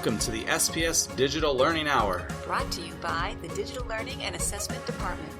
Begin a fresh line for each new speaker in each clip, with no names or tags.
welcome to the SPS Digital Learning Hour.
Brought to you by the Digital Learning and Assessment Department.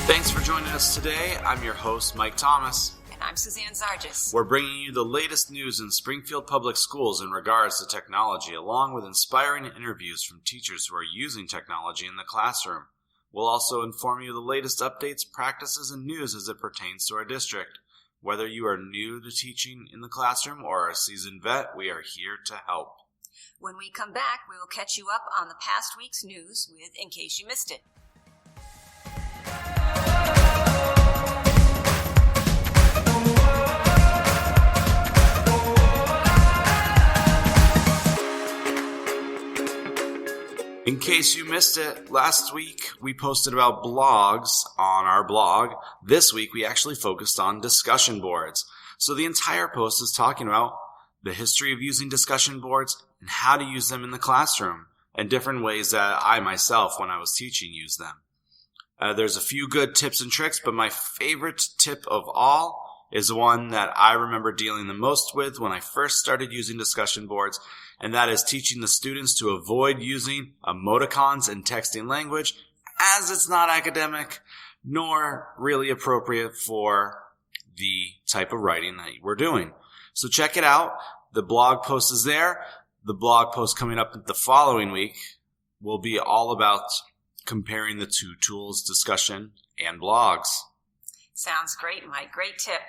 Thanks for joining us today. I'm your host, Mike Thomas.
And I'm Suzanne Zargis.
We're bringing you the latest news in Springfield Public Schools in regards to technology, along with inspiring interviews from teachers who are using technology in the classroom. We'll also inform you of the latest updates, practices, and news as it pertains to our district. Whether you are new to teaching in the classroom or a seasoned vet, we are here to help.
When we come back, we will catch you up on the past week's news with In Case You Missed It.
In case you missed it, last week we posted about blogs on our blog. This week we actually focused on discussion boards. So the entire post is talking about the history of using discussion boards and how to use them in the classroom and different ways that I myself, when I was teaching, used them. There's a few good tips and tricks, but my favorite tip of all is one that I remember dealing the most with when I first started using discussion boards, and that is teaching the students to avoid using emoticons and texting language, as it's not academic nor really appropriate for the type of writing that we're doing. So check it out. The blog post is there. The blog post coming up the following week will be all about comparing the two tools, discussion and blogs.
Sounds great, Mike. Great tip.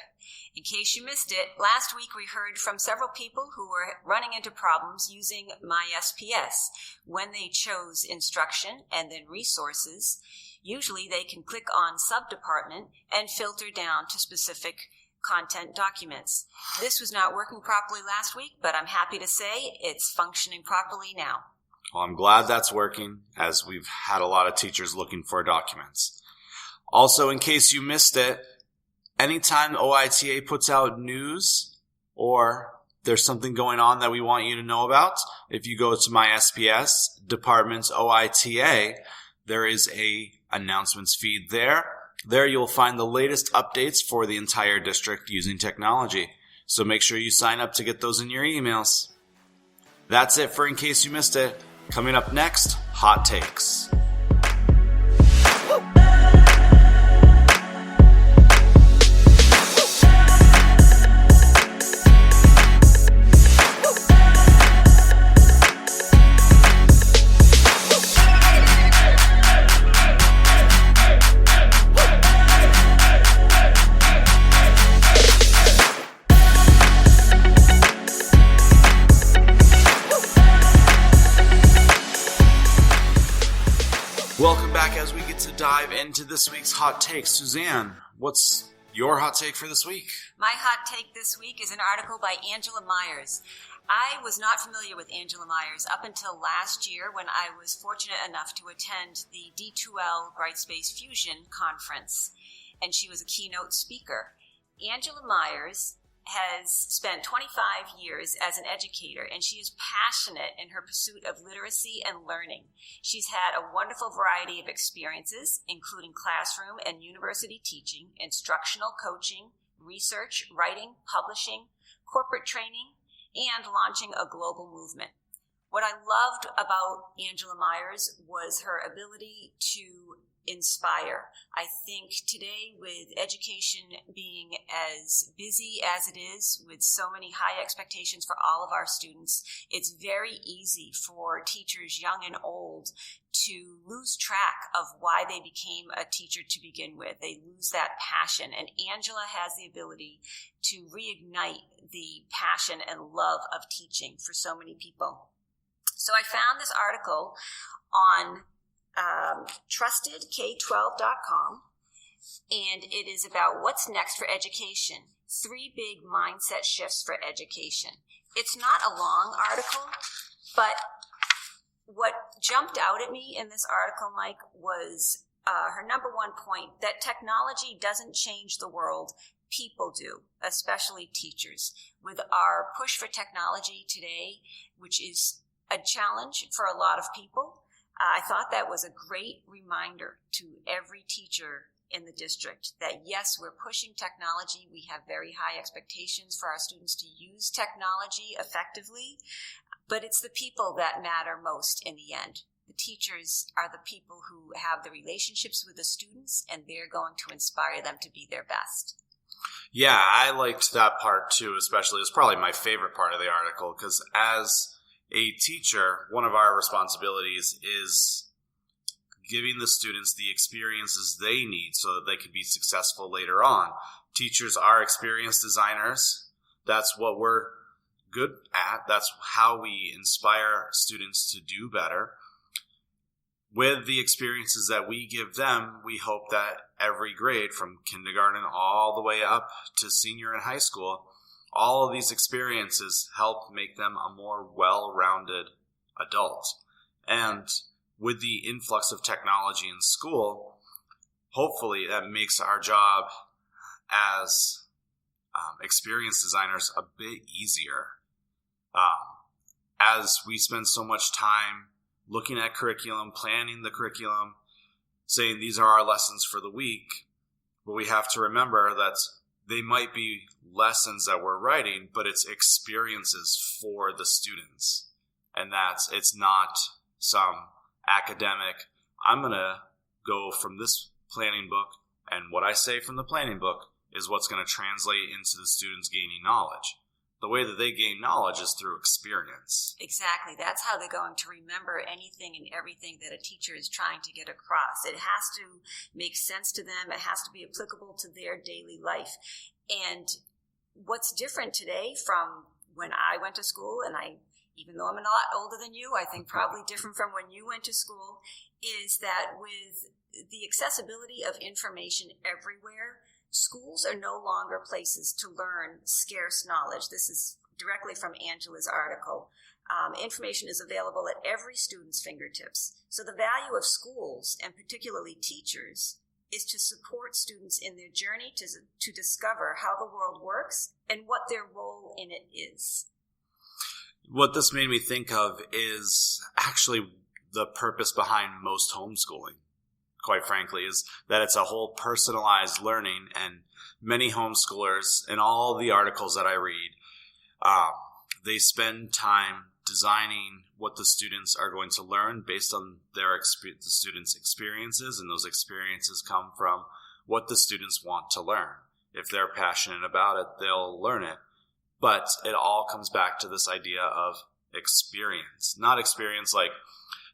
In case you missed it, last week we heard from several people who were running into problems using My SPS. When they chose instruction and then resources, usually they can click on subdepartment and filter down to specific content documents. This was not working properly last week, but I'm happy to say it's functioning properly now.
Well, I'm glad that's working, as we've had a lot of teachers looking for documents. Also, in case you missed it, anytime OITA puts out news or there's something going on that we want you to know about, if you go to My SPS, Department's OITA, there is a announcements feed there. There you'll find the latest updates for the entire district using technology. So make sure you sign up to get those in your emails. That's it for In Case You Missed It. Coming up next, Hot Takes. Welcome back as we get to dive into this week's Hot Take. Suzanne, what's your hot take for this week?
My hot take this week is an article by Angela Myers. I was not familiar with Angela Myers up until last year when I was fortunate enough to attend the D2L Brightspace Fusion conference, and she was a keynote speaker. Angela Myers has spent 25 years as an educator, and she is passionate in her pursuit of literacy and learning. She's had a wonderful variety of experiences, including classroom and university teaching, instructional coaching, research, writing, publishing, corporate training, and launching a global movement. What I loved about Angela Myers was her ability to inspire. I think today, with education being as busy as it is, with so many high expectations for all of our students, it's very easy for teachers, young and old, to lose track of why they became a teacher to begin with. They lose that passion, and Angela has the ability to reignite the passion and love of teaching for so many people. So I found this article on trustedk12.com, and it is about what's next for education. 3 big mindset shifts for education. It's not a long article, but what jumped out at me in this article, Mike, was her number one point, that technology doesn't change the world. People do, especially teachers. With our push for technology today, which is a challenge for a lot of people, I thought that was a great reminder to every teacher in the district. That yes, we're pushing technology. We have very high expectations for our students to use technology effectively, but it's the people that matter most in the end. The teachers are the people who have the relationships with the students, and they're going to inspire them to be their best.
Yeah, I liked that part too, especially. It's probably my favorite part of the article, because as a teacher, one of our responsibilities is giving the students the experiences they need so that they can be successful later on. Teachers are experienced designers. That's what we're good at. That's how we inspire students to do better. With the experiences that we give them, we hope that every grade from kindergarten all the way up to senior in high school, all of these experiences help make them a more well-rounded adult. And with the influx of technology in school, hopefully that makes our job as experienced designers a bit easier. As we spend so much time looking at curriculum, planning the curriculum, saying these are our lessons for the week, but we have to remember that they might be lessons that we're writing, but it's experiences for the students. And it's not some academic, I'm going to go from this planning book, and what I say from the planning book is what's going to translate into the students gaining knowledge. The way that they gain knowledge is through experience.
Exactly. That's how they're going to remember anything and everything that a teacher is trying to get across. It has to make sense to them. It has to be applicable to their daily life. And what's different today from when I went to school, and even though I'm a lot older than you, I think probably different from when you went to school, is that with the accessibility of information everywhere, schools are no longer places to learn scarce knowledge. This is directly from Angela's article. Information is available at every student's fingertips. So the value of schools, and particularly teachers, is to support students in their journey to discover how the world works and what their role in it is.
What this made me think of is actually the purpose behind most homeschooling, quite frankly, is that it's a whole personalized learning. And many homeschoolers, in all the articles that I read, they spend time designing what the students are going to learn based on the students' experiences, and those experiences come from what the students want to learn. If they're passionate about it, they'll learn it. But it all comes back to this idea of experience. Not experience like,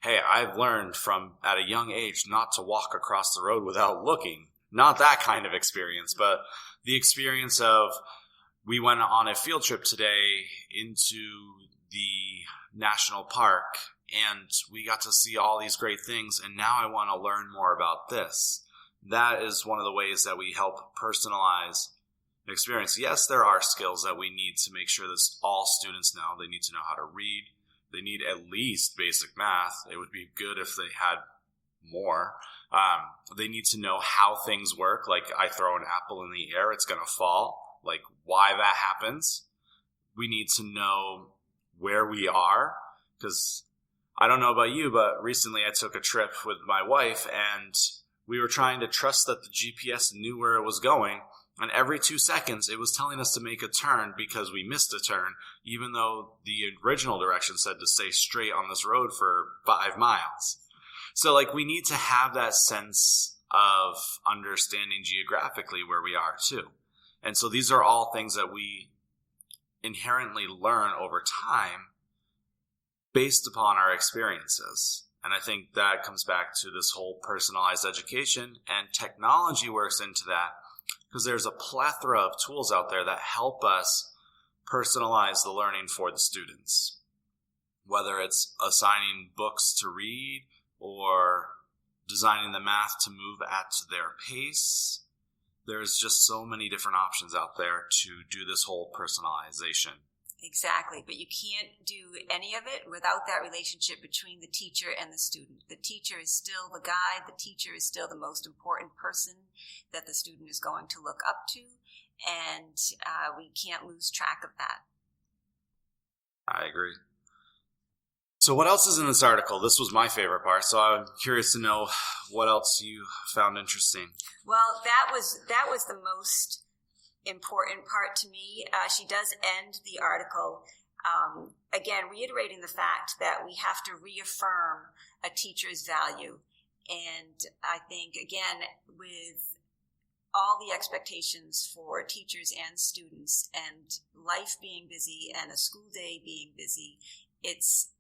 hey, I've learned from at a young age not to walk across the road without looking. Not that kind of experience, but the experience of, we went on a field trip today into the national park and we got to see all these great things, and now I want to learn more about this. That is one of the ways that we help personalize experience. Yes, there are skills that we need to make sure that all students know. They need to know how to read. They need at least basic math. It would be good if they had more. They need to know how things work. Like, I throw an apple in the air, it's going to fall. Like, why that happens. We need to know where we are, because I don't know about you, but recently I took a trip with my wife and we were trying to trust that the GPS knew where it was going. And every 2 seconds, it was telling us to make a turn because we missed a turn, even though the original direction said to stay straight on this road for 5 miles. So, we need to have that sense of understanding geographically where we are, too. And so these are all things that we inherently learn over time based upon our experiences. And I think that comes back to this whole personalized education, and technology works into that. Because there's a plethora of tools out there that help us personalize the learning for the students. Whether it's assigning books to read or designing the math to move at their pace, there's just so many different options out there to do this whole personalization.
Exactly, but you can't do any of it without that relationship between the teacher and the student. The teacher is still the guide. The teacher is still the most important person that the student is going to look up to, and we can't lose track of that.
I agree. So what else is in this article? This was my favorite part, so I'm curious to know what else you found interesting.
Well, that was the most important part to me. She does end the article, again, reiterating the fact that we have to reaffirm a teacher's value. And I think, again, with all the expectations for teachers and students and life being busy and a school day being busy, it's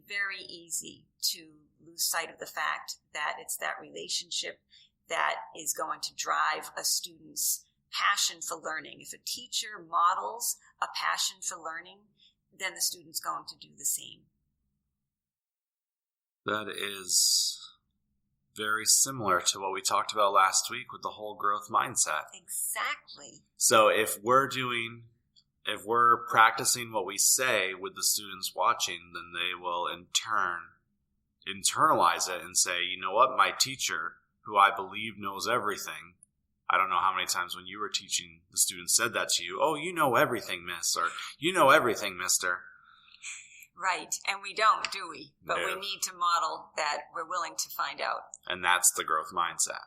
very easy to lose sight of the fact that it's that relationship that is going to drive a student's passion for learning. If a teacher models a passion for learning, then the student's going to do the same.
That is very similar to what we talked about last week with the whole growth mindset.
Exactly.
So if we're practicing what we say with the students watching, then they will in turn internalize it and say, you know what, my teacher, who I believe knows everything. I don't know how many times when you were teaching, the students said that to you. Oh, you know everything, miss, or you know everything, mister.
Right, and we don't, do we? But
No.
We need to model that we're willing to find out.
And that's the growth mindset.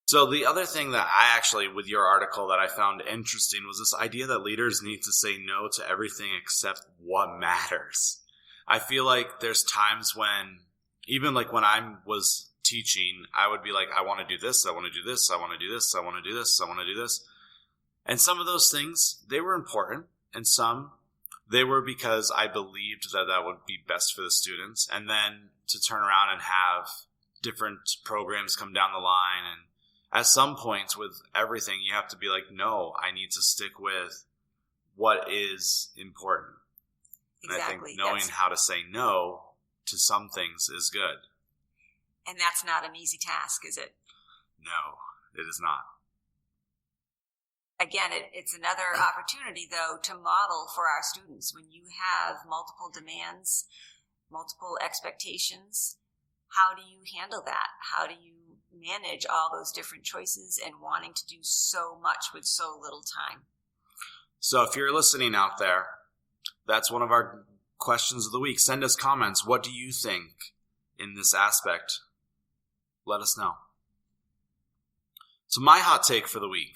So the other thing that I actually, with your article, that I found interesting was this idea that leaders need to say no to everything except what matters. I feel like there's times when, even like when I was teaching, I would be like, I want to do this, I want to do this, I want to do this, I want to do this, I want to do this. And some of those things, they were important, and some, they were because I believed that that would be best for the students. And then to turn around and have different programs come down the line, and at some points with everything, you have to be like, no, I need to stick with what is important.
Exactly.
And I think knowing how to say no to some things is good.
And that's not an easy task, is it?
No, it is not.
Again, it's another opportunity, though, to model for our students. When you have multiple demands, multiple expectations, how do you handle that? How do you manage all those different choices and wanting to do so much with so little time?
So if you're listening out there, that's one of our questions of the week. Send us comments. What do you think in this aspect? Let us know. So my hot take for the week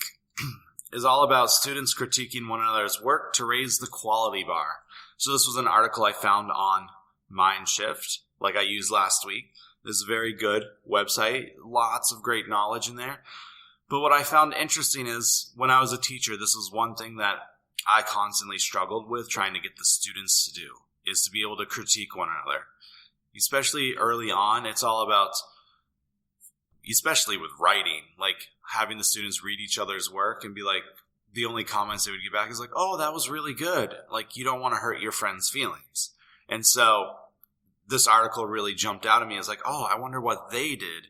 is all about students critiquing one another's work to raise the quality bar. So this was an article I found on Mindshift, like I used last week. This is a very good website, lots of great knowledge in there. But what I found interesting is when I was a teacher, this was one thing that I constantly struggled with trying to get the students to do, is to be able to critique one another. Especially early on, it's all about, especially with writing, like having the students read each other's work and be like, the only comments they would get back is like, oh, that was really good. Like, you don't want to hurt your friend's feelings. And so this article really jumped out at me as like, oh, I wonder what they did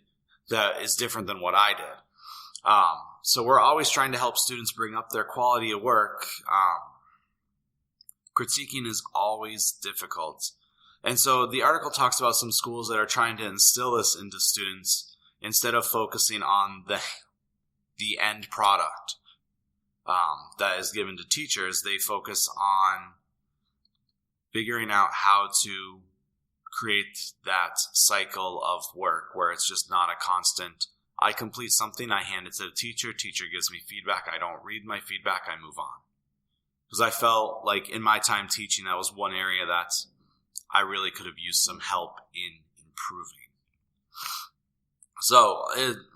that is different than what I did. So we're always trying to help students bring up their quality of work. Critiquing is always difficult. And so the article talks about some schools that are trying to instill this into students instead of focusing on the end product that is given to teachers. They focus on figuring out how to create that cycle of work where it's just not a constant, I complete something, I hand it to the teacher gives me feedback, I don't read my feedback, I move on. Because I felt like in my time teaching, that was one area that I really could have used some help in improving. So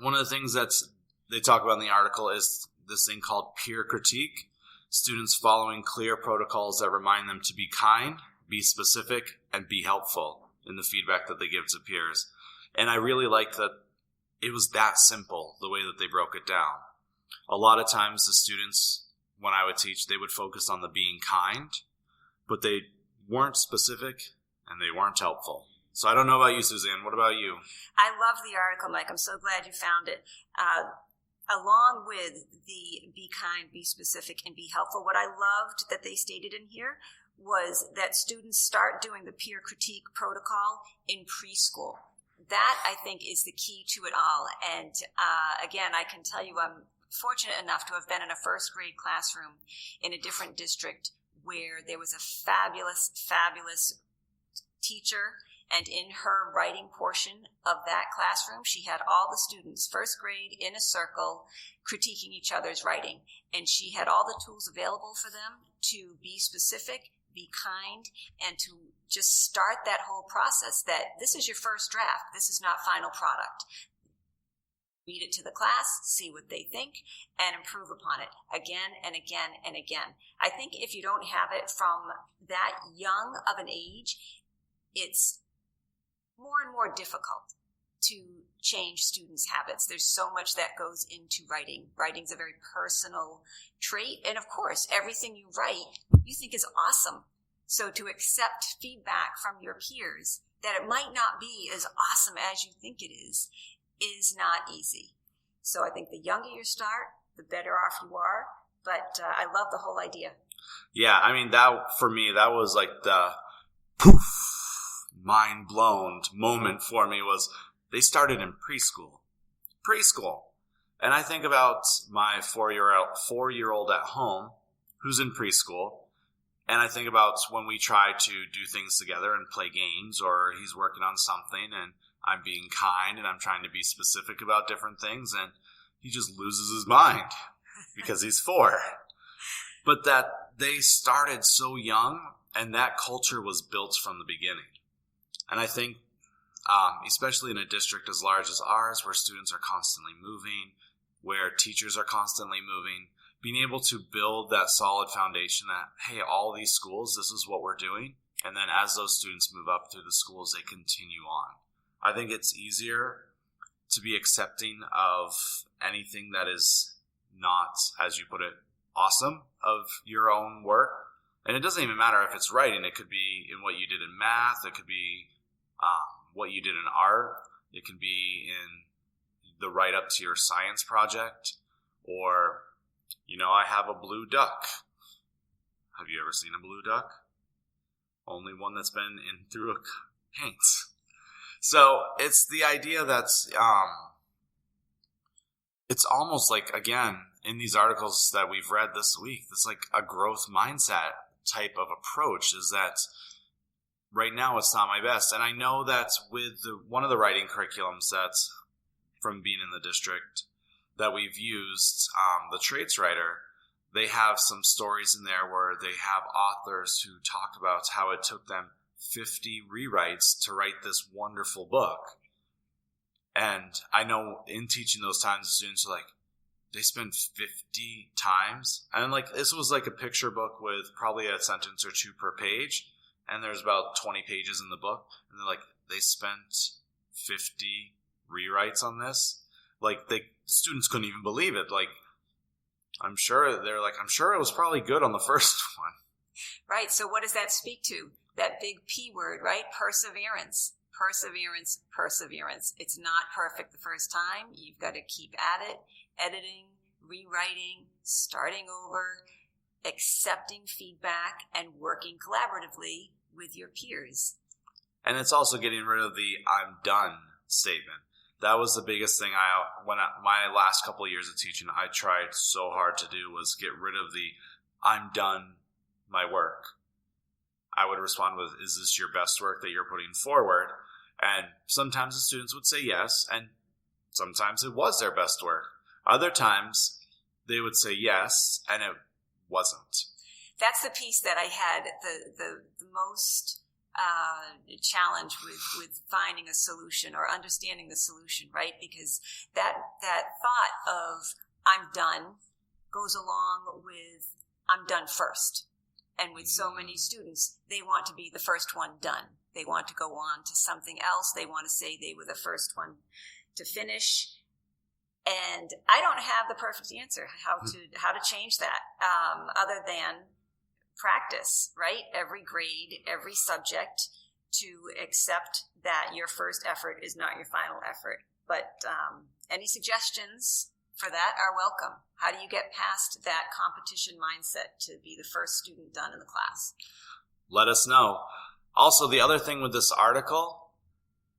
one of the things that they talk about in the article is this thing called peer critique. Students following clear protocols that remind them to be kind, be specific, and be helpful in the feedback that they give to peers. And I really liked that it was that simple, the way that they broke it down. A lot of times the students, when I would teach, they would focus on the being kind, but they weren't specific and they weren't helpful. So I don't know about you, Suzanne. What about you?
I love the article, Mike. I'm so glad you found it. Along with the be kind, be specific, and be helpful, what I loved that they stated in here was that students start doing the peer critique protocol in preschool. That, I think, is the key to it all. And again, I can tell you I'm fortunate enough to have been in a first grade classroom in a different district where there was a fabulous teacher, and in her writing portion of that classroom, she had all the students, first grade, in a circle, critiquing each other's writing. And she had all the tools available for them to be specific, be kind, and to just start that whole process that this is your first draft. This is not final product. Read it to the class, see what they think, and improve upon it again and again and again. I think if you don't have it from that young of an age, it's more and more difficult to change students' habits. There's so much that goes into writing. Writing's a very personal trait. And of course, everything you write, you think is awesome. So to accept feedback from your peers that it might not be as awesome as you think it is not easy. So I think the younger you start, the better off you are. But I love the whole idea.
Yeah, I mean, that for me, that was like the poof, mind blown moment for me was they started in preschool. And I think about my four-year-old at home who's in preschool. And I think about when we try to do things together and play games, or he's working on something and I'm being kind and I'm trying to be specific about different things, and he just loses his mind because he's 4. But that they started so young, and that culture was built from the beginning. And I think, especially in a district as large as ours, where students are constantly moving, where teachers are constantly moving, being able to build that solid foundation that, hey, all these schools, this is what we're doing. And then as those students move up through the schools, they continue on. I think it's easier to be accepting of anything that is not, as you put it, awesome of your own work. And it doesn't even matter if it's writing. It could be in what you did in math. It could be what you did in art. It could be in the write-up to your science project. Or, I have a blue duck. Have you ever seen a blue duck? Only one that's been in through a paint. So it's the idea that's, it's almost like, again, in these articles that we've read this week, it's like a growth mindset type of approach, is that right now it's not my best. And I know that with one of the writing curriculums that's from being in the district that we've used, the Traits Writer, they have some stories in there where they have authors who talk about how it took them 50 rewrites to write this wonderful book. And I know in teaching those times, the students are like, they spend 50 times. And this was like a picture book with probably a sentence or two per page. And there's about 20 pages in the book. And they're like, they spent 50 rewrites on this. The students couldn't even believe it. I'm sure it was probably good on the first one.
Right. So what does that speak to? That big P word, right? Perseverance. It's not perfect the first time. You've got to keep at it, editing, rewriting, starting over, accepting feedback, and working collaboratively with your peers.
And it's also getting rid of the "I'm done" statement. That was the biggest thing my last couple of years of teaching, I tried so hard to do, was get rid of the "I'm done my work." I would respond with, is this your best work that you're putting forward? And sometimes the students would say yes, and sometimes it was their best work. Other times they would say yes, and it wasn't.
That's the piece that I had the most challenge with finding a solution or understanding the solution, right? Because that thought of "I'm done" goes along with "I'm done first." And with so many students, they want to be the first one done. They want to go on to something else. They want to say they were the first one to finish. And I don't have the perfect answer how to change that, other than practice, right? Every grade, every subject, to accept that your first effort is not your final effort. But any suggestions for that are welcome. How do you get past that competition mindset to be the first student done in the class?
Let us know. Also, the other thing with this article,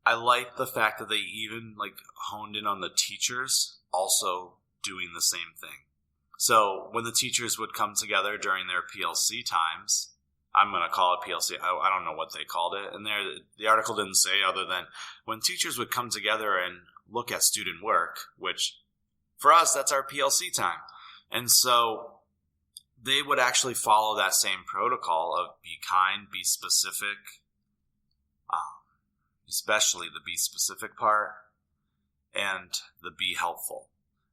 I like the fact that they even honed in on the teachers also doing the same thing. So when the teachers would come together during their PLC times, I'm going to call it PLC. I don't know what they called it. And there, the article didn't say other than when teachers would come together and look at student work, which for us, that's our PLC time. And so they would actually follow that same protocol of be kind, be specific, especially the be specific part, and the be helpful.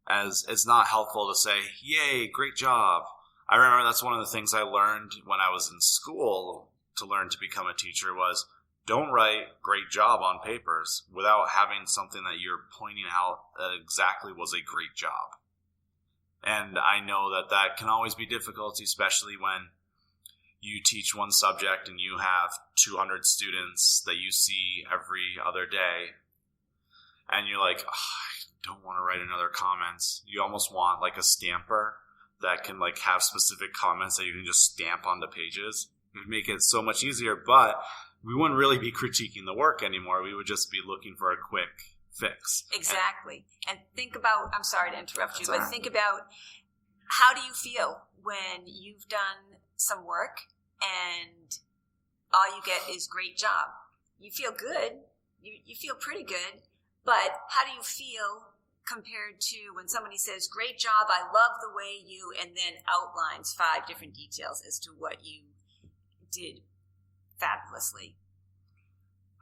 As it's not helpful to say, yay, great job. I remember that's one of the things I learned when I was in school to learn to become a teacher was don't write great job on papers without having something that you're pointing out that exactly was a great job. And I know that that can always be difficult, especially when you teach one subject and you have 200 students that you see every other day. And you're like, I don't want to write another comments. You almost want like a stamper that can like have specific comments that you can just stamp onto pages. It would make it so much easier, but we wouldn't really be critiquing the work anymore. We would just be looking for a quick fix.
Exactly. And think about, I'm sorry to interrupt you, but think about how do you feel when you've done some work and all you get is great job? You feel good. You feel pretty good. But how do you feel compared to when somebody says, great job, I love the way you, and then outlines 5 different details as to what you did fabulously?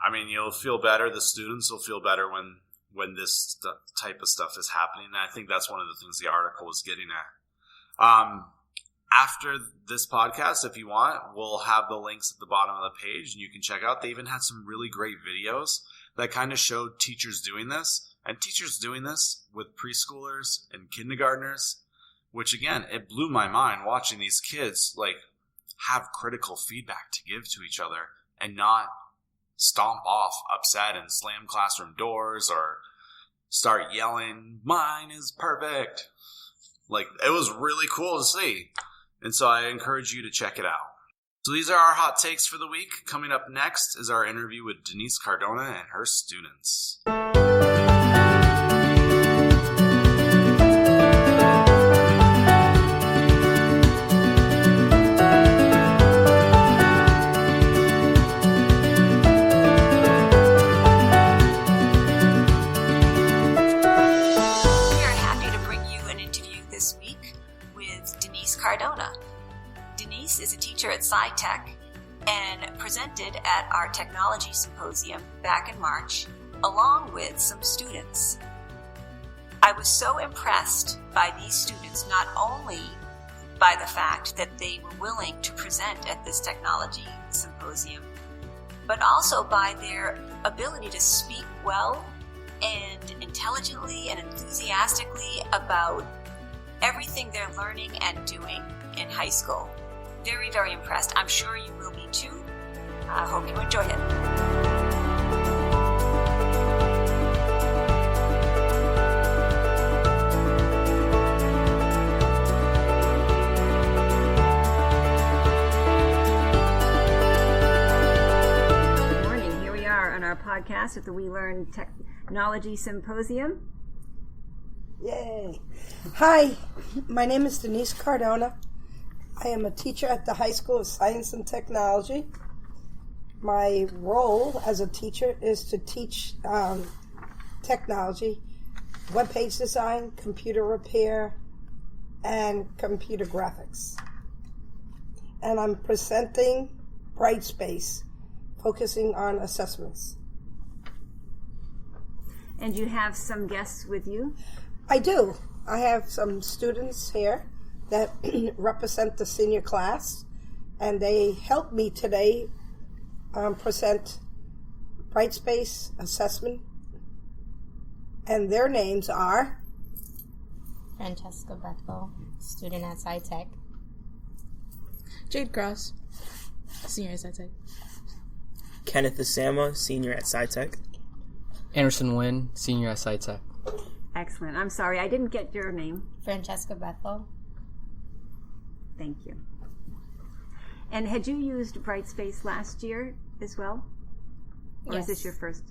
I mean, you'll feel better. The students will feel better when this type of stuff is happening. And I think that's one of the things the article was getting at. After this podcast, if you want, we'll have the links at the bottom of the page, and you can check out. They even had some really great videos that kind of showed teachers doing this, and teachers doing this with preschoolers and kindergartners, which again, it blew my mind watching these kids like have critical feedback to give to each other and not stomp off upset and slam classroom doors or start yelling, mine is perfect. Like, it was really cool to see. And so I encourage you to check it out. So these are our hot takes for the week. Coming up next is our interview with Denise Cardona and her students.
Cardona. Denise is a teacher at SciTech and presented at our technology symposium back in March, along with some students. I was so impressed by these students, not only by the fact that they were willing to present at this technology symposium, but also by their ability to speak well and intelligently and enthusiastically about everything they're learning and doing in high school. Very, very impressed. I'm sure you will be too. I hope you enjoy it. Good morning. Here we are on our podcast at the We Learn Technology Symposium.
Yay. Hi, my name is Denise Cardona. I am a teacher at the High School of Science and Technology. My role as a teacher is to teach technology, web page design, computer repair, and computer graphics. And I'm presenting Brightspace, focusing on assessments.
And you have some guests with you?
I do. I have some students here that represent the senior class, and they helped me today present Brightspace assessment. And their names are
Francesca Bethel, student at SciTech.
Jade Cross, senior at SciTech.
Kenneth Asama, senior at SciTech.
Anderson Wynn, senior at SciTech.
Excellent. I'm sorry, I didn't get your name.
Francesca Bethel.
Thank you. And had you used Brightspace last year as well? Or
Yes.
is this your first?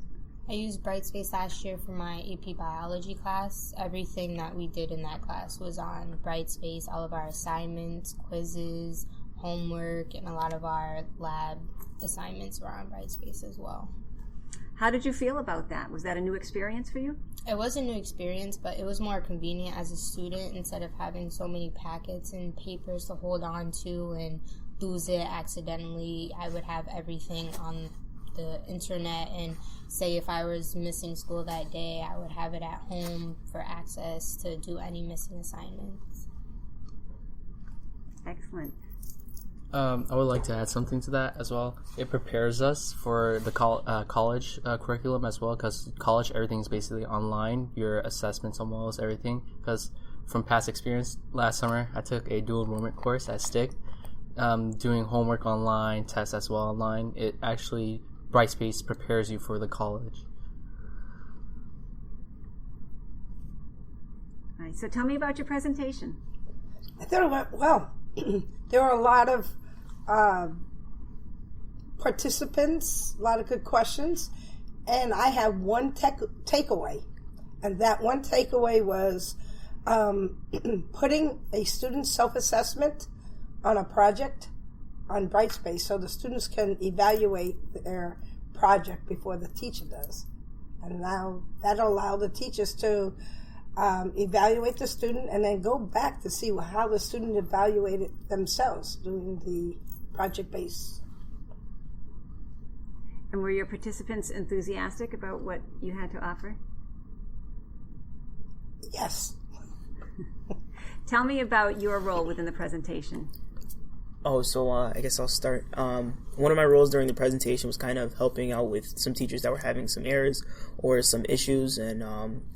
I used Brightspace last year for my AP biology class. Everything that we did in that class was on Brightspace. All of our assignments, quizzes, homework, and a lot of our lab assignments were on Brightspace as well.
How did you feel about that? Was that a new experience for you?
It was a new experience, but it was more convenient as a student. Instead of having so many packets and papers to hold on to and lose it accidentally, I would have everything on the internet, and say if I was missing school that day, I would have it at home for access to do any missing assignments.
Excellent.
I would like to add something to that as well. It prepares us for the college curriculum as well, because college, everything's basically online. Your assessments, almost everything. Because from past experience, last summer I took a dual enrollment course at STIC, doing homework online, tests as well online. It actually, Brightspace prepares you for the college.
All right, so tell me about your presentation.
I thought it went well. There were a lot of participants, a lot of good questions, and I have one takeaway, and that one takeaway was putting a student self-assessment on a project on Brightspace so the students can evaluate their project before the teacher does. And now that'll allow the teachers to evaluate the student and then go back to see how the student evaluated themselves doing the project base.
And were your participants enthusiastic about what you had to offer?
Yes.
Tell me about your role within the presentation.
Oh, so I guess I'll start. One of my roles during the presentation was kind of helping out with some teachers that were having some errors or some issues, and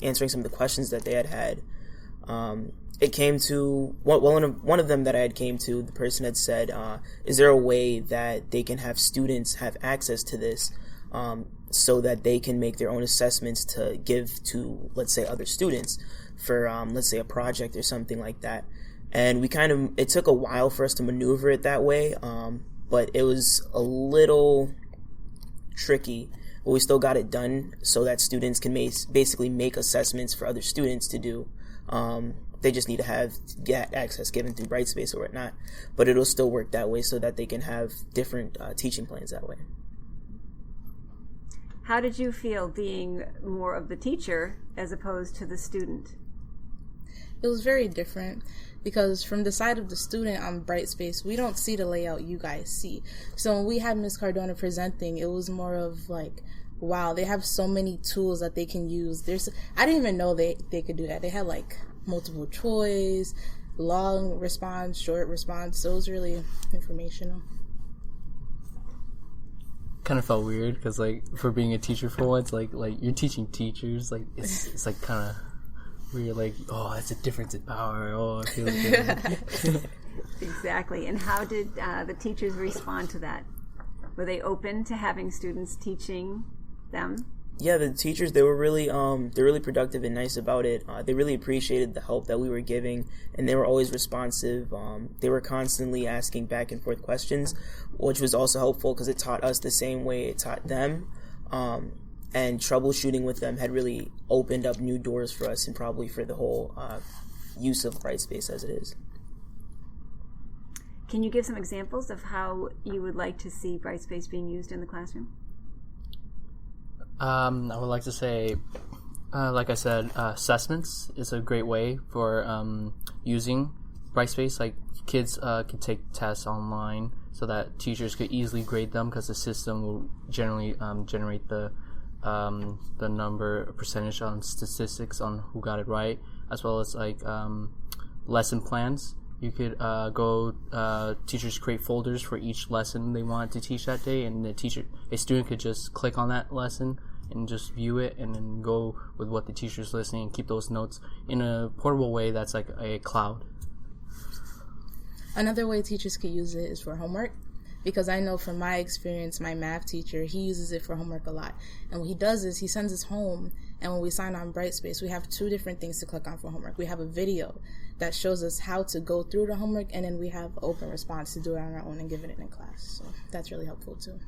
answering some of the questions that they had. It came to one of them that I had came to. The person had said, "Is there a way that they can have students have access to this, so that they can make their own assessments to give to, let's say, other students for, let's say, a project or something like that?" And it took a while for us to maneuver it that way, but it was a little tricky, but we still got it done so that students can basically make assessments for other students to do. They just need to get access given through Brightspace or whatnot, but it'll still work that way so that they can have different teaching plans that way.
How did you feel being more of the teacher as opposed to the student?
It was very different because from the side of the student on Brightspace, we don't see the layout you guys see. So when we had Ms. Cardona presenting, it was more of like, wow, they have so many tools that they can use. I didn't even know they could do that. They had like multiple choice, long response, short response. So it was really informational.
Kind of felt weird because, like, for being a teacher for once, like you're teaching teachers, like it's like kind of weird, like, oh, it's a difference in power. Oh, I feel good.
Exactly. And how did the teachers respond to that? Were they open to having students teaching them?
Yeah, the teachers, they were really they're really productive and nice about it. They really appreciated the help that we were giving, and they were always responsive. They were constantly asking back and forth questions, which was also helpful because it taught us the same way it taught them. And troubleshooting with them had really opened up new doors for us and probably for the whole use of Brightspace as it is.
Can you give some examples of how you would like to see Brightspace being used in the classroom?
I would like to say, like I said, assessments is a great way for using Brightspace. Like, kids can take tests online so that teachers could easily grade them because the system will generally generate the number percentage on statistics on who got it right, as well as like lesson plans. You could teachers create folders for each lesson they want to teach that day, and a student could just click on that lesson and just view it and then go with what the teacher's listening and keep those notes in a portable way that's like a cloud.
Another way teachers could use it is for homework, because I know from my experience, my math teacher, he uses it for homework a lot. And what he does is he sends us home, and when we sign on Brightspace, we have two different things to click on for homework. We have a video that shows us how to go through the homework, and then we have open response to do it on our own and give it in class. So that's really helpful too.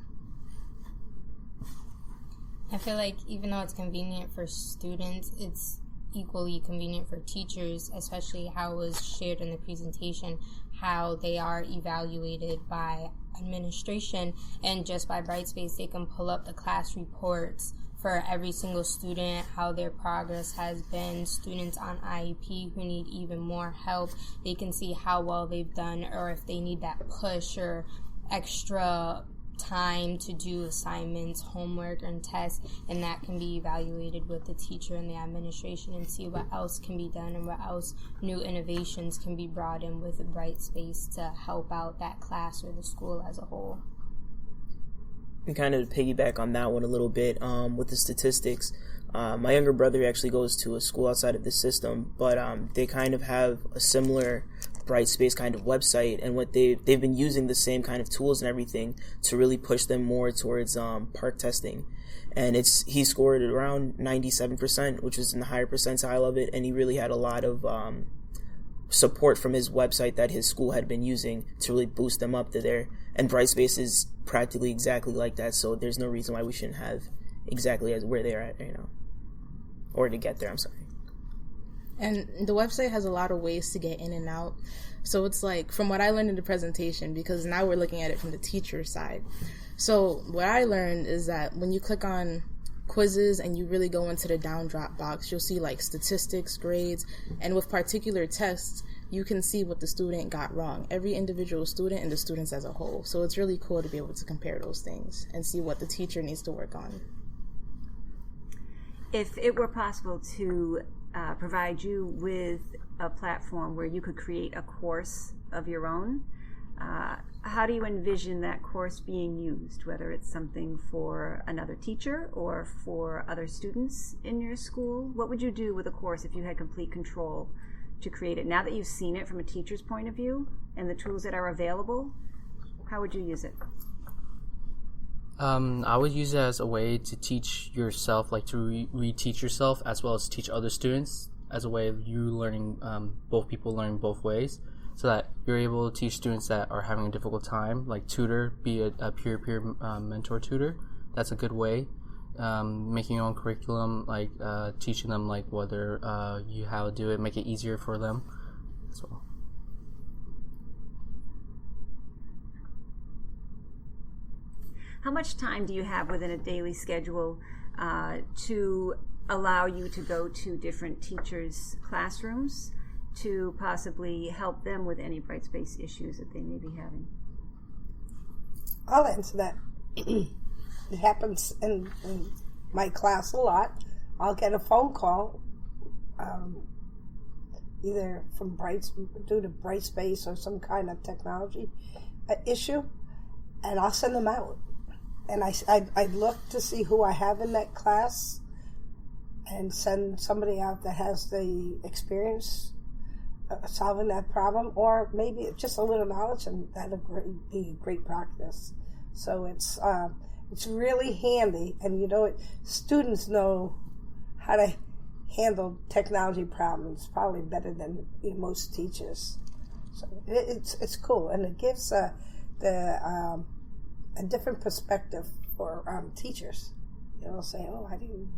I feel like even though it's convenient for students, it's equally convenient for teachers, especially how it was shared in the presentation, how they are evaluated by administration, and just by Brightspace they can pull up the class reports for every single student, how their progress has been. Students on IEP who need even more help, they can see how well they've done, or if they need that push or extra time to do assignments, homework, and tests, and that can be evaluated with the teacher and the administration and see what else can be done and what else new innovations can be brought in with Brightspace to help out that class or the school as a whole.
And kind of piggyback on that one a little bit with the statistics. My younger brother actually goes to a school outside of the system, but they kind of have a similar Brightspace kind of website, and what they've been using the same kind of tools and everything to really push them more towards park testing. And he scored around 97%, which was in the higher percentile of it, and he really had a lot of support from his website that his school had been using to really boost them up to there. And Brightspace is practically exactly like that, so there's no reason why we shouldn't have exactly as where they're at right now. Or to get there, I'm sorry.
And the website has a lot of ways to get in and out. So it's like, from what I learned in the presentation, because now we're looking at it from the teacher side. So what I learned is that when you click on quizzes and you really go into the down drop box, you'll see like statistics, grades, and with particular tests, you can see what the student got wrong, every individual student and the students as a whole. So it's really cool to be able to compare those things and see what the teacher needs to work on.
If it were possible to provide you with a platform where you could create a course of your own, how do you envision that course being used, whether it's something for another teacher or for other students in your school? What would you do with a course if you had complete control to create it? Now that you've seen it from a teacher's point of view and the tools that are available, how would you use it?
I would use it as a way to teach yourself, like to reteach yourself, as well as teach other students, as a way of you learning, both people learning both ways, so that you're able to teach students that are having a difficult time, like be a peer-to-peer mentor tutor. That's a good way. Making your own curriculum, like teaching them like whether how to do it, make it easier for them. So.
How much time do you have within a daily schedule to allow you to go to different teachers' classrooms to possibly help them with any Brightspace issues that they may be having?
I'll answer that. It happens in my class a lot. I'll get a phone call, either from due to Brightspace or some kind of technology issue, and I'll send them out. And I look to see who I have in that class and send somebody out that has the experience solving that problem, or maybe just a little knowledge, and that'll be great practice. So it's really handy, and students know how to handle technology problems probably better than most teachers. So it's cool, and it gives a different perspective for teachers. Saying, "Oh, I didn't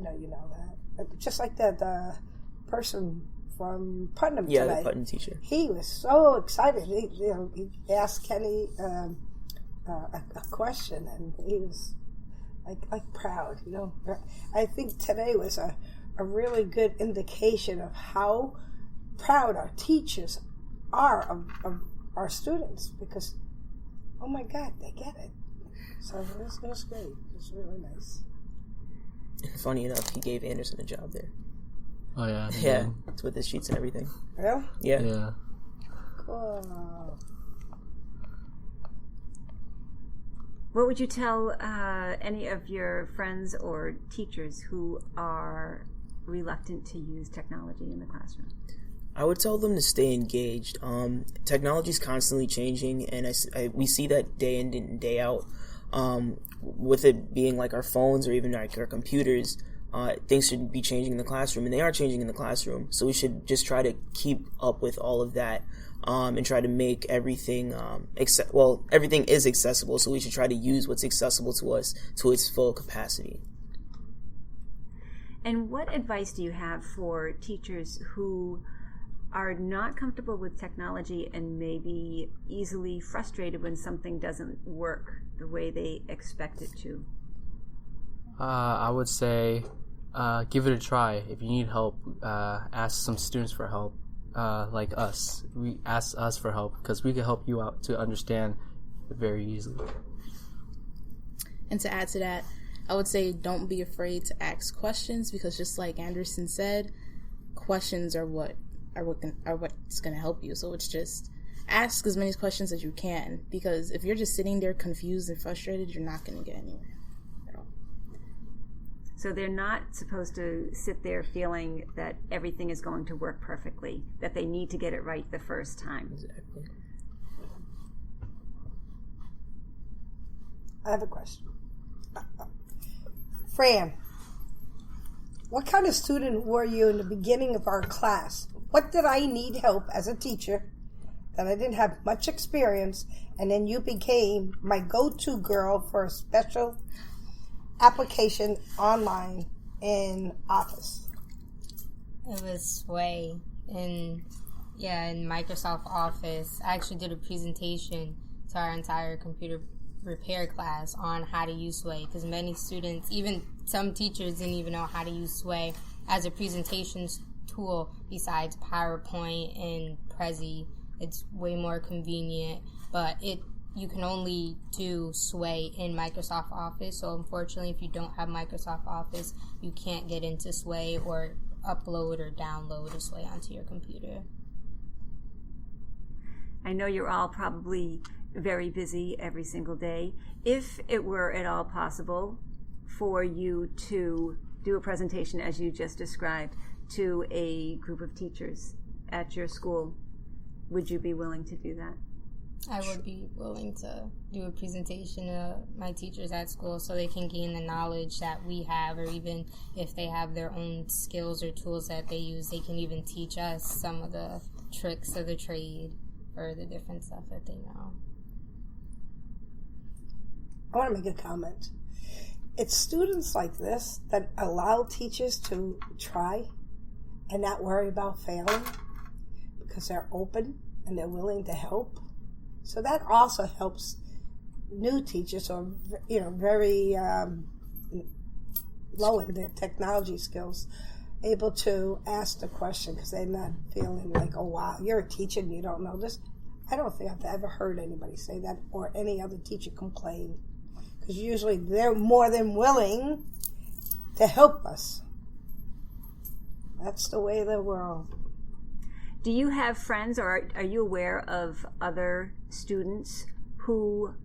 know you know that." Just like the person from Putnam today.
Yeah, the Putnam teacher. He
was so excited. He asked Kenny a question, and he was like proud. I think today was a really good indication of how proud our teachers are of our students, because oh my God, they get it. So it was great. It was really nice.
Funny enough, he gave Anderson a job there.
Oh yeah.
Yeah, it's with his sheets and everything.
Really?
Yeah.
Yeah.
Cool.
What would you tell any of your friends or teachers who are reluctant to use technology in the classroom?
I would tell them to stay engaged. Technology is constantly changing, and we see that day in and day out. With it being like our phones or even like our computers, things should be changing in the classroom, and they are changing in the classroom. So we should just try to keep up with all of that, and try to make everything everything is accessible. So we should try to use what's accessible to us to its full capacity.
And what advice do you have for teachers who are not comfortable with technology and may be easily frustrated when something doesn't work the way they expect it to?
I would say give it a try. If you need help, ask some students for help, like us. We ask us for help because we can help you out to understand it very easily.
And to add to that, I would say don't be afraid to ask questions, because just like Anderson said, questions are what's going to help you. So it's just ask as many questions as you can, because if you're just sitting there confused and frustrated, you're not going to get anywhere at all.
So they're not supposed to sit there feeling that everything is going to work perfectly, that they need to get it right the first time.
Exactly.
I have a question. Fran, what kind of student were you in the beginning of our class? What did I need help as a teacher that I didn't have much experience, and then you became my go-to girl for a special application online in Office?
It was Sway in Microsoft Office. I actually did a presentation to our entire computer repair class on how to use Sway, because many students, even some teachers, didn't even know how to use Sway as a presentation tool besides PowerPoint and Prezi. It's way more convenient, but you can only do Sway in Microsoft Office. So unfortunately, if you don't have Microsoft Office, you can't get into Sway or upload or download a Sway onto your computer.
I know you're all probably very busy every single day. If it were at all possible for you to do a presentation as you just described to a group of teachers at your school, would you be willing to do that?
I would be willing to do a presentation to my teachers at school so they can gain the knowledge that we have, or even if they have their own skills or tools that they use, they can even teach us some of the tricks of the trade or the different stuff that they know.
I want to make a comment. It's students like this that allow teachers to try and not worry about failing, because they're open and they're willing to help. So that also helps new teachers or very low in their technology skills, able to ask the question because they're not feeling like, oh wow, you're a teacher and you don't know this. I don't think I've ever heard anybody say that or any other teacher complain, because usually they're more than willing to help us. That's the way of the world.
Do you have friends, or are you aware of other students who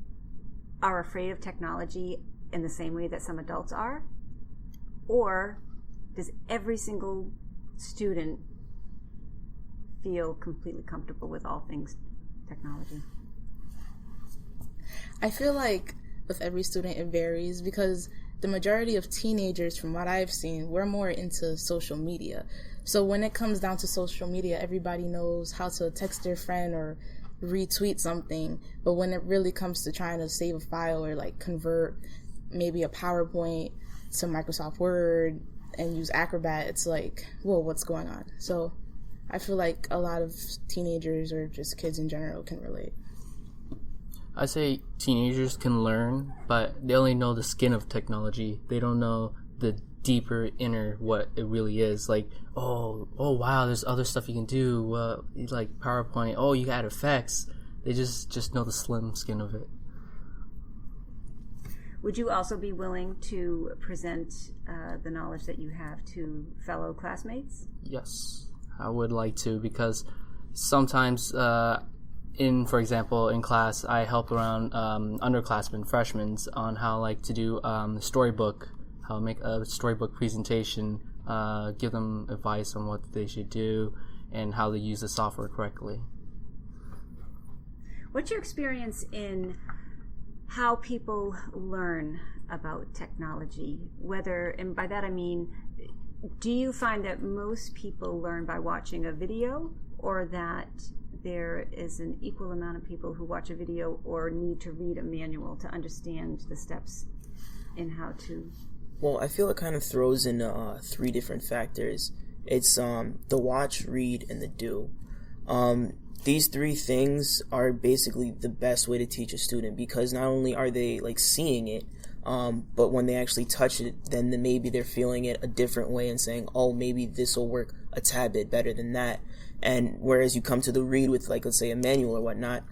are afraid of technology in the same way that some adults are? Or does every single student feel completely comfortable with all things technology?
I feel like with every student it varies, because the majority of teenagers, from what I've seen, we're more into social media. So when it comes down to social media, everybody knows how to text their friend or retweet something. But when it really comes to trying to save a file or like convert maybe a PowerPoint to Microsoft Word and use Acrobat, it's like, whoa, what's going on? So I feel like a lot of teenagers or just kids in general can relate.
I say teenagers can learn, but they only know the skin of technology. They don't know the deeper inner what it really is. Like, oh wow, there's other stuff you can do, like PowerPoint. Oh, you add effects. They just know the slim skin of it.
Would you also be willing to present the knowledge that you have to fellow classmates?
Yes, I would like to, because sometimes for example, in class, I help around underclassmen, freshmen, on how to do storybook, how to make a storybook presentation, give them advice on what they should do, and how to use the software correctly.
What's your experience in how people learn about technology? And by that I mean, do you find that most people learn by watching a video, or that there is an equal amount of people who watch a video or need to read a manual to understand the steps in how to
Well, I feel it kind of throws in three different factors. It's the watch, read, and the do. These three things are basically the best way to teach a student, because not only are they like seeing it, but when they actually touch it, then maybe they're feeling it a different way and saying, oh, maybe this will work a tad bit better than that. And whereas you come to the read with, like, let's say a manual or whatnot,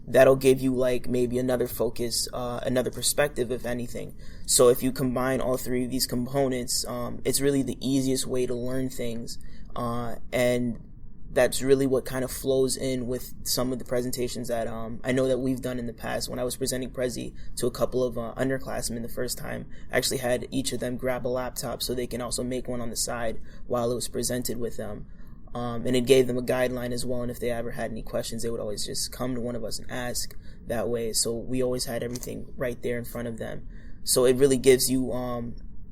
that'll give you like maybe another focus, another perspective, if anything. So if you combine all three of these components, it's really the easiest way to learn things, and that's really what kind of flows in with some of the presentations that I know that we've done in the past. When I was presenting Prezi to a couple of underclassmen the first time, I actually had each of them grab a laptop so they can also make one on the side while it was presented with them. And it gave them a guideline as well, and if they ever had any questions, they would always just come to one of us and ask that way. So we always had everything right there in front of them. So it really gives you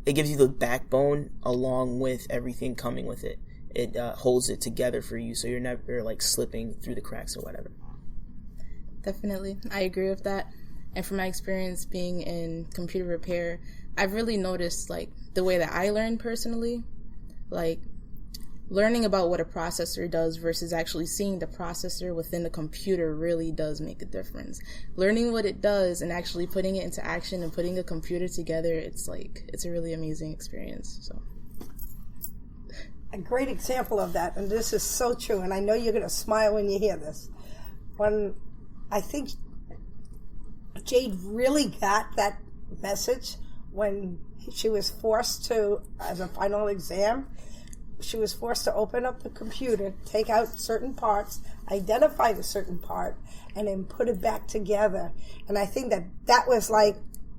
the backbone along with everything coming with it. It holds it together for you, so you're never like slipping through the cracks or whatever.
Definitely, I agree with that. And from my experience being in computer repair, I've really noticed like the way that I learn personally, like learning about what a processor does versus actually seeing the processor within the computer really does make a difference. Learning what it does and actually putting it into action and putting a computer together, it's a really amazing experience. So.
A great example of that, and this is so true, and I know you're going to smile when you hear this. When I think Jade really got that message when she was forced to, as a final exam, she was forced to open up the computer, take out certain parts, identify the certain part, and then put it back together. And I think that was like,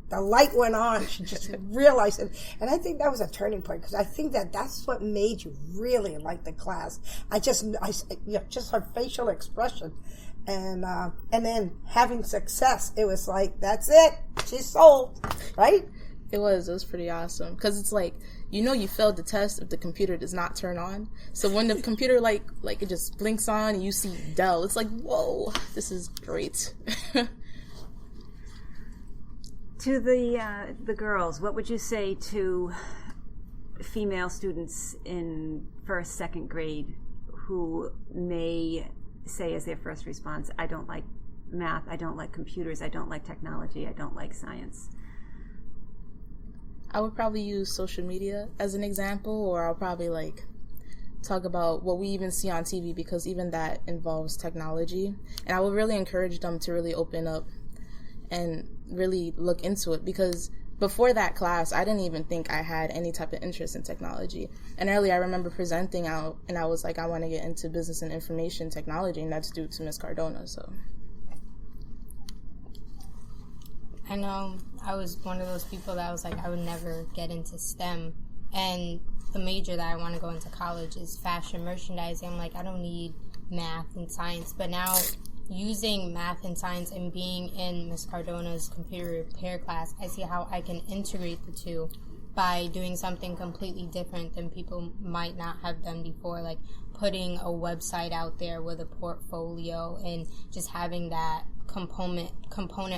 the light went on. She just realized it. And I think that was a turning point, because I think that's what made you really like the class. Just her facial expression. And then having success, it was like, that's it. She's sold, right?
It was pretty awesome. Because it's like, you failed the test if the computer does not turn on. So when the computer, like it just blinks on and you see Dell, it's like, whoa, this is great.
To the girls, what would you say to female students in first, second grade who may say as their first response, I don't like math, I don't like computers, I don't like technology, I don't like science?
I would probably use social media as an example, or I'll probably talk about what we even see on TV, because even that involves technology. And I would really encourage them to really open up and really look into it, because before that class, I didn't even think I had any type of interest in technology. And earlier, I remember presenting out, and I was like, I want to get into business and information technology, and that's due to Miss Cardona. So
I know I was one of those people that was like, I would never get into STEM. And the major that I want to go into college is fashion merchandising. I'm like, I don't need math and science. But now, using math and science and being in Miss Cardona's computer repair class, I see how I can integrate the two by doing something completely different than people might not have done before, like putting a website out there with a portfolio, and just having that component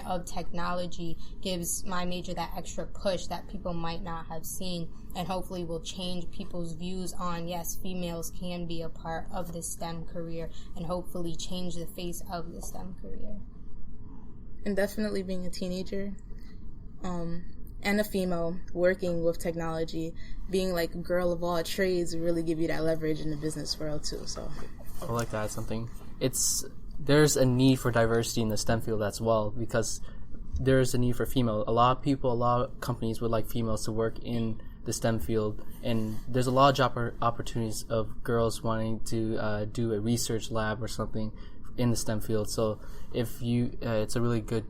of technology gives my major that extra push that people might not have seen, and hopefully will change people's views on, yes, females can be a part of the STEM career, and hopefully change the face of the STEM career.
And definitely being a teenager and a female working with technology, being like a girl of all trades will really give you that leverage in the business world too. So
I would like to add something. There's a need for diversity in the STEM field as well, because there's a need for female. A lot of companies would like females to work in the STEM field, and there's a lot of job opportunities of girls wanting to do a research lab or something in the STEM field. So if it's a really good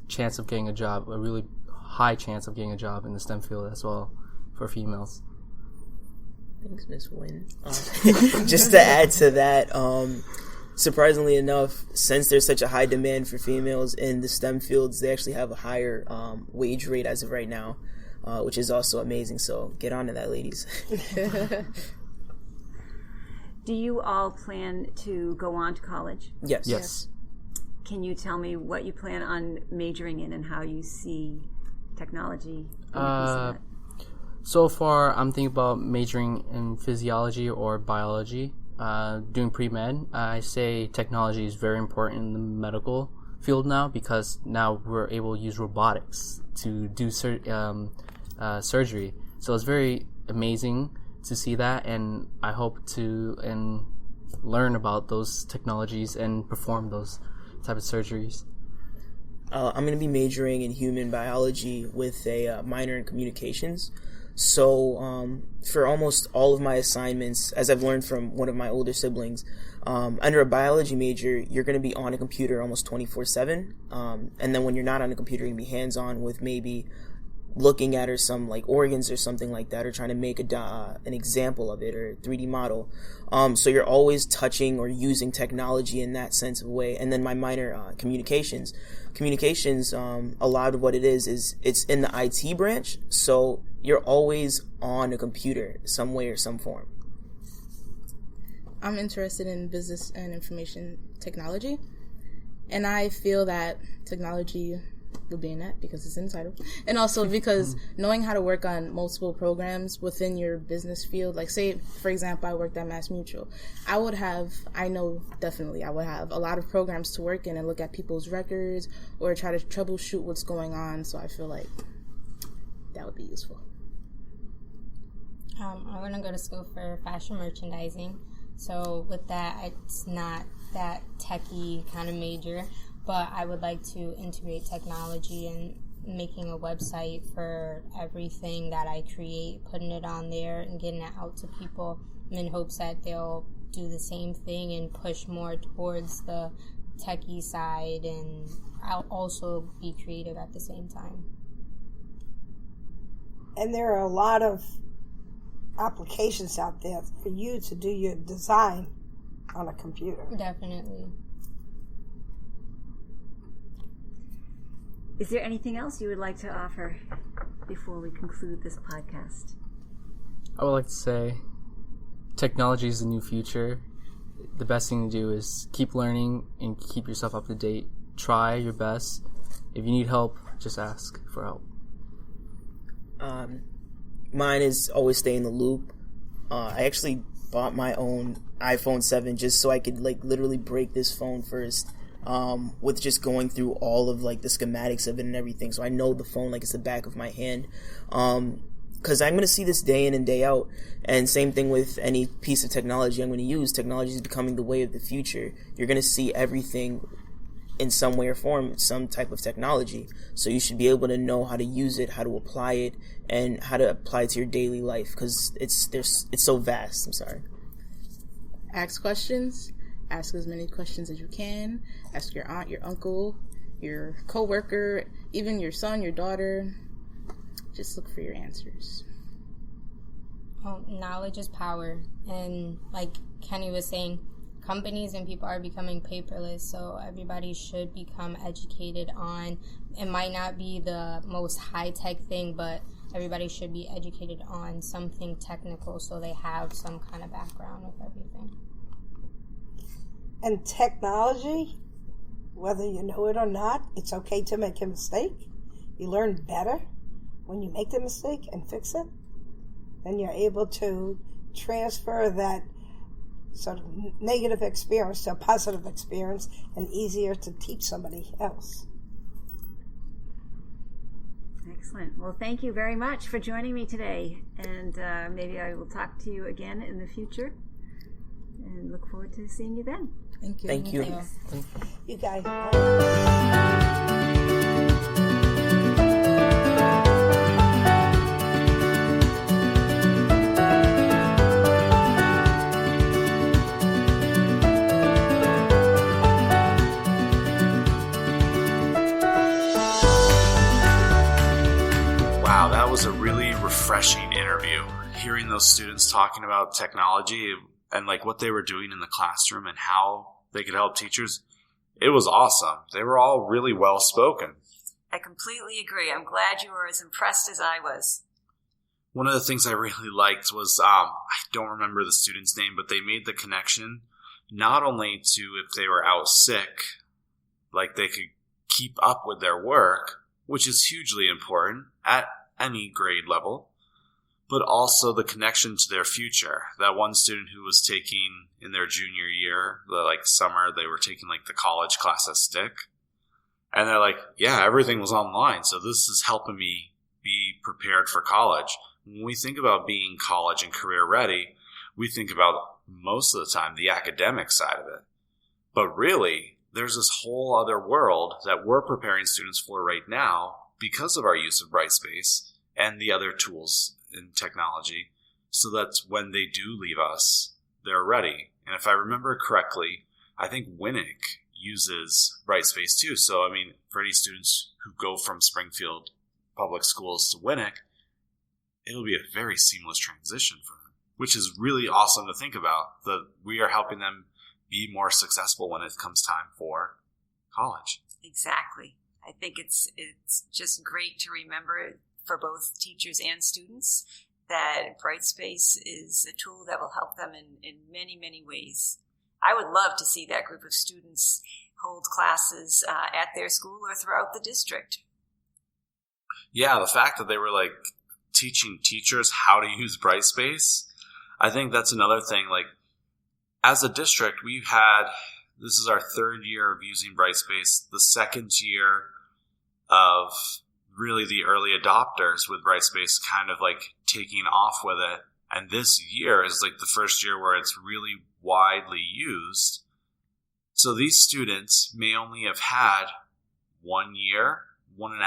chance of getting a job, a really high chance of getting a job in the STEM field as well for females.
Thanks, Miss Wynn. Just to add to that, surprisingly enough, since there's such a high demand for females in the STEM fields, they actually have a higher wage rate as of right now, which is also amazing. So get on to that, ladies.
Do you all plan to go on to college?
Yes.
Can you tell me what you plan on majoring in and how you see technology?
So far, I'm thinking about majoring in physiology or biology. Doing pre-med, I say technology is very important in the medical field now, because now we're able to use robotics to do surgery. So it's very amazing to see that, and I hope to learn about those technologies and perform those type of surgeries.
I'm going to be majoring in human biology with a minor in communications. So for almost all of my assignments, as I've learned from one of my older siblings, under a biology major, you're going to be on a computer almost 24/7. And then when you're not on a computer, you can be hands-on with maybe looking at or some like organs or something like that, or trying to make an example of it or a 3D model. So you're always touching or using technology in that sense of way. And then my minor, communications, a lot of what it is it's in the IT branch. So you're always on a computer some way or some form.
I'm interested in business and information technology, and I feel that technology would be in that because it's in the title, and also because knowing how to work on multiple programs within your business field, like say for example I worked at Mass Mutual, I would have a lot of programs to work in and look at people's records or try to troubleshoot what's going on. So I feel like that would be useful.
I'm going to go to school for fashion merchandising. So with that, it's not that techie kind of major, but I would like to integrate technology and making a website for everything that I create, putting it on there and getting it out to people in hopes that they'll do the same thing and push more towards the techie side, and I'll also be creative at the same time.
And there are a lot of applications out there for you to do your design on a computer.
Definitely.
Is there anything else you would like to offer before we conclude this podcast?
I would like to say technology is the new future. The best thing to do is keep learning and keep yourself up to date. Try your best. If you need help, just ask for help.
Mine is always stay in the loop. I actually bought my own iPhone 7 just so I could like literally break this phone first, with just going through all of like the schematics of it and everything. So I know the phone like it's the back of my hand. Because I'm going to see this day in and day out. And same thing with any piece of technology I'm going to use. Technology is becoming the way of the future. You're going to see everything in some way or form, some type of technology. So you should be able to know how to use it, how to apply it, and how to apply it to your daily life, because it's so vast. I'm sorry.
Ask questions. Ask as many questions as you can. Ask your aunt, your uncle, your coworker, even your son, your daughter. Just look for your answers.
Well, knowledge is power. And like Kenny was saying, companies and people are becoming paperless, so everybody should become educated on, it might not be the most high-tech thing, but everybody should be educated on something technical so they have some kind of background with everything.
And technology, whether you know it or not, it's okay to make a mistake. You learn better when you make the mistake and fix it. Then you're able to transfer that sort of negative experience to a positive experience, and easier to teach somebody else.
Excellent. Well, thank you very much for joining me today, and maybe I will talk to you again in the future, and look forward to seeing you then.
Thank you.
Thank you.
Thanks. You guys.
Wow, that was a really refreshing interview. Hearing those students talking about technology and like what they were doing in the classroom and how they could help teachers, it was awesome. They were all really well spoken.
I completely agree. I'm glad you were as impressed as I was.
One of the things I really liked was, I don't remember the student's name, but they made the connection not only to if they were out sick, like they could keep up with their work, which is hugely important at any grade level, but also the connection to their future. That one student who was taking in their junior year, summer, they were taking the college class at Stick. And they're like, yeah, everything was online, so this is helping me be prepared for college. When we think about being college and career ready, we think about most of the time the academic side of it. But really, there's this whole other world that we're preparing students for right now because of our use of Brightspace and the other tools in technology, so that when they do leave us, they're ready. And if I remember correctly, I think Winnick uses Brightspace too. So, I mean, for any students who go from Springfield Public Schools to Winnick, it'll be a very seamless transition for them, which is really awesome to think about, that we are helping them be more successful when it comes time for college.
Exactly. I think it's just great to remember for both teachers and students that Brightspace is a tool that will help them in many, many ways. I would love to see that group of students hold classes at their school or throughout the district.
Yeah, the fact that they were teaching teachers how to use Brightspace, I think that's another thing. As a district, this is our third year of using Brightspace, the second year of really the early adopters with Brightspace kind of taking off with it. And this year is the first year where it's really widely used. So these students may only have had 1 year, 1.5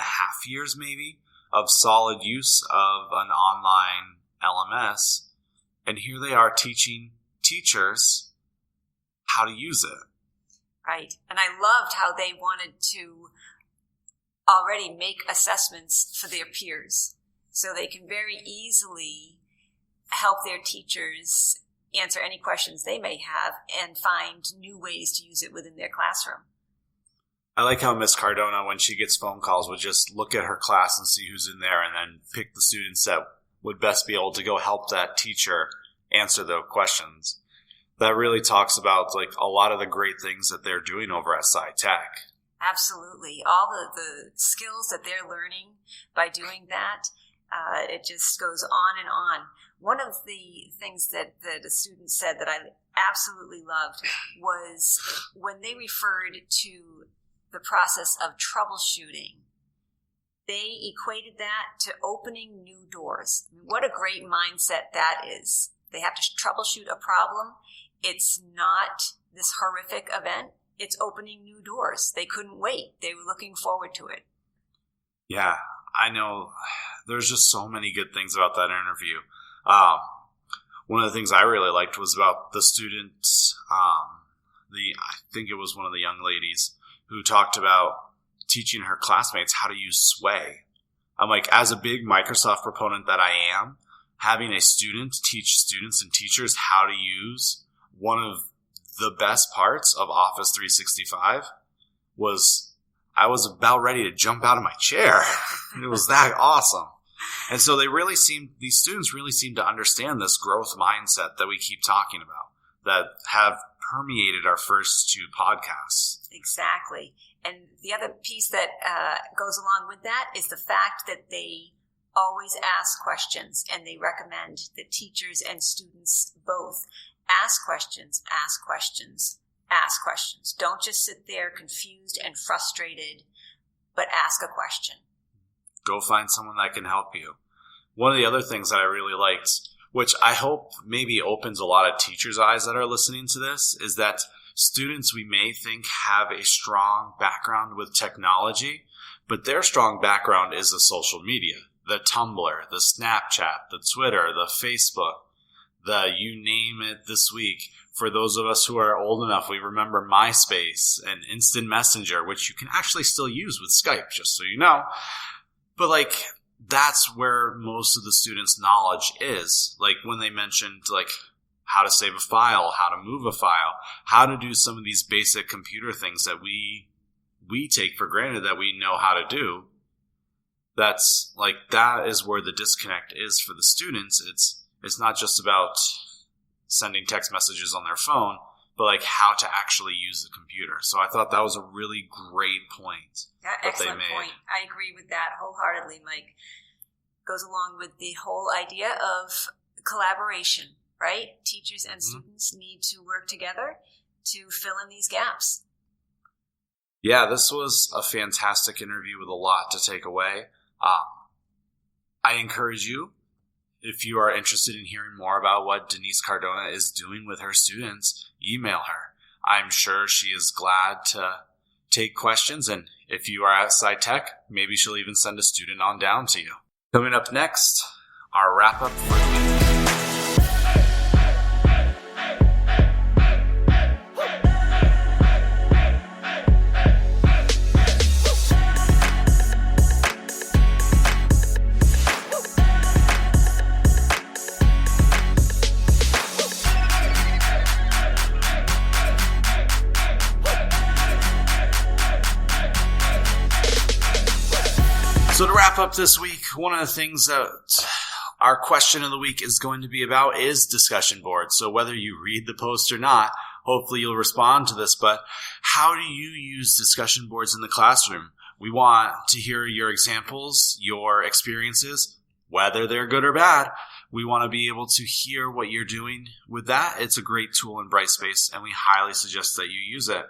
years maybe, of solid use of an online LMS. And here they are teaching teachers how to use it.
Right. And I loved how they wanted to already make assessments for their peers, so they can very easily help their teachers answer any questions they may have and find new ways to use it within their classroom.
I like how Miss Cardona, when she gets phone calls, would just look at her class and see who's in there and then pick the students that would best be able to go help that teacher answer the questions. That really talks about a lot of the great things that they're doing over at SciTech.
Absolutely. All the skills that they're learning by doing that, it just goes on and on. One of the things that the student said that I absolutely loved was when they referred to the process of troubleshooting, they equated that to opening new doors. What a great mindset that is. They have to troubleshoot a problem. It's not this horrific event. It's opening new doors. They couldn't wait. They were looking forward to it.
Yeah, I know. There's just so many good things about that interview. One of the things I really liked was about the students. I think it was one of the young ladies who talked about teaching her classmates how to use Sway. I'm as a big Microsoft proponent that I am, having a student teach students and teachers how to use one of the best parts of Office 365 was I was about ready to jump out of my chair. It was that awesome. And so these students really seem to understand this growth mindset that we keep talking about, that have permeated our first two podcasts.
Exactly. And the other piece that goes along with that is the fact that they always ask questions, and they recommend that teachers and students both ask questions, ask questions, ask questions. Don't just sit there confused and frustrated, but ask a question.
Go find someone that can help you. One of the other things that I really liked, which I hope maybe opens a lot of teachers' eyes that are listening to this, is that students we may think have a strong background with technology, but their strong background is the social media, the Tumblr, the Snapchat, the Twitter, the Facebook, the you name it this week. For those of us who are old enough, we remember MySpace and Instant Messenger, which you can actually still use with Skype, just so you know. But that's where most of the students' knowledge is. When they mentioned how to save a file, how to move a file, how to do some of these basic computer things that we take for granted that we know how to do. That's that is where the disconnect is for the students. It's not just about sending text messages on their phone, but how to actually use the computer. So I thought that was a really great point that
Excellent
they made.
point. I agree with that wholeheartedly, Mike. goes along with the whole idea of collaboration, right? Teachers and students need to work together to fill in these gaps.
Yeah, this was a fantastic interview with a lot to take away. I encourage you, if you are interested in hearing more about what Denise Cardona is doing with her students, email her. I'm sure she is glad to take questions, and if you are outside tech, maybe she'll even send a student on down to you. Coming up next, our wrap-up for the week. So to wrap up this week, one of the things that our question of the week is going to be about is discussion boards. So whether you read the post or not, hopefully you'll respond to this. But how do you use discussion boards in the classroom? We want to hear your examples, your experiences, whether they're good or bad. We want to be able to hear what you're doing with that. It's a great tool in Brightspace, and we highly suggest that you use it.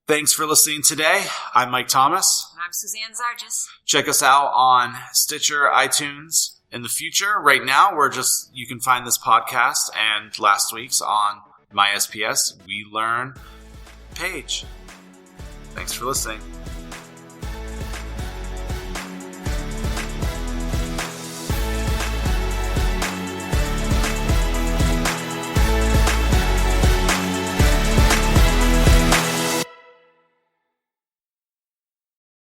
Thanks for listening today. I'm Mike Thomas.
And I'm Suzanne Zargis.
Check us out on Stitcher, iTunes. In the future, right now, you can find this podcast and last week's on my SPS We Learn page. Thanks for listening.